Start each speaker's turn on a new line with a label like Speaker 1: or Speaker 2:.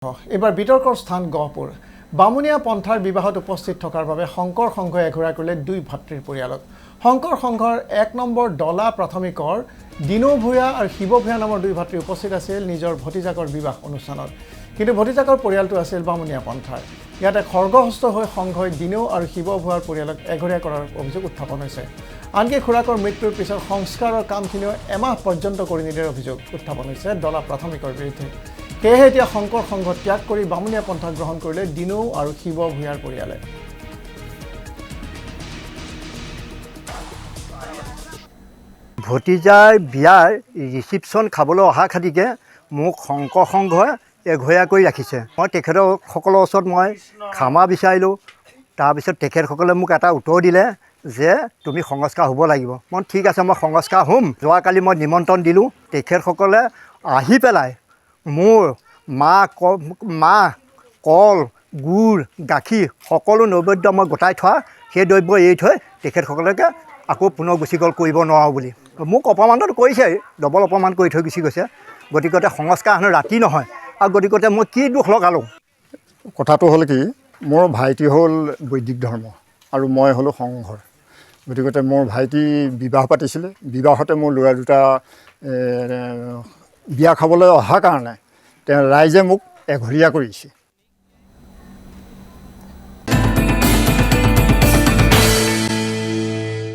Speaker 1: এবাৰ বিতৰ্কৰ স্থান গহপুৰ বামুণীয়া পন্থাৰ বিবাহত উপস্থিত থকাৰ বাবে শংকৰ সংঘই এঘোৰা কৰিলে দুই ভাতৃৰ পৰিয়ালক শংকৰ সংঘৰ 1 নম্বৰ ডলা প্ৰাথমিকৰ দিনো ভূঞা আৰু শিৱ ভূঞা নামৰ দুই ভাতৃ উপস্থিত আছিল নিজৰ ভতিজাকৰ বিবাহ অনুষ্ঠানত কিন্তু ভতিজাকৰ পৰিয়ালটো আছিল বামুণীয়া পন্থাৰ ইয়াতে খৰ্গহস্ত হৈ সংঘই দিনো আৰু শিৱ ভূঞাৰ পৰিয়ালক এঘৰীয়া কৰাৰ অভিযোগ উত্থাপন হৈছে আনকি খুৰাকৰ মৃত্যুৰ পিছত সংস্কাৰৰ কামখিনিও এমাহ পৰ্যন্ত কৰি নিদিয়াৰ অভিযোগ উত্থাপন হৈছে ডলা প্ৰাথমিকৰ বিৰুদ্ধে সেয়েহে এতিয়া শংকৰ সংঘ ত্যাগ কৰি বামুণীয়া পন্থা গ্ৰহণ কৰিলে দিনো আৰু শিৱ ভূঞাৰ পৰিয়ালে
Speaker 2: ভতিজাৰ বিয়াৰ ৰিচিপশ্যন খাবলৈ অহা খাতিকে মোক শংকৰ সংঘই এঘৰীয়া কৰি ৰাখিছে মই তেখেতসকলৰ ওচৰত মই ক্ষমা বিচাৰিলোঁ তাৰপিছত তেখেতসকলে মোক এটা উত্তৰ দিলে যে তুমি সংস্কাৰ হ'ব লাগিব মই ঠিক আছে মই সংস্কাৰ হ'ম যোৱাকালি মই নিমন্ত্ৰণ দিলোঁ তেখেতসকলে আহি পেলাই মোৰ মাহ কল গুড় গাখীৰ সকলো নৈবেদ্য মই গোটাই থোৱা সেই দ্ৰব্য এৰি থৈ তেখেতসকলকে আকৌ পুনৰ গুচি গ'ল কৰিব নোৱাৰোঁ বুলি মোক অপমানটো কৰিছে ডবল অপমান কৰি থৈ গুচি গৈছে গতিকতে সংস্কাৰ হেনো ৰাতি নহয় আৰু গতিকতে মই কি দুখ লগালোঁ
Speaker 3: কথাটো হ'ল কি মোৰ ভাইটি হ'ল বৈদিক ধৰ্ম আৰু মই হ'লোঁ সংঘৰ গতিকতে মোৰ ভাইটি বিবাহ পাতিছিলে বিবাহতে মোৰ ল'ৰা দুটা বিয়া খাবলৈ অহাৰ কাৰণে তেওঁ ৰাইজে মোক এঘৰীয়া কৰিছে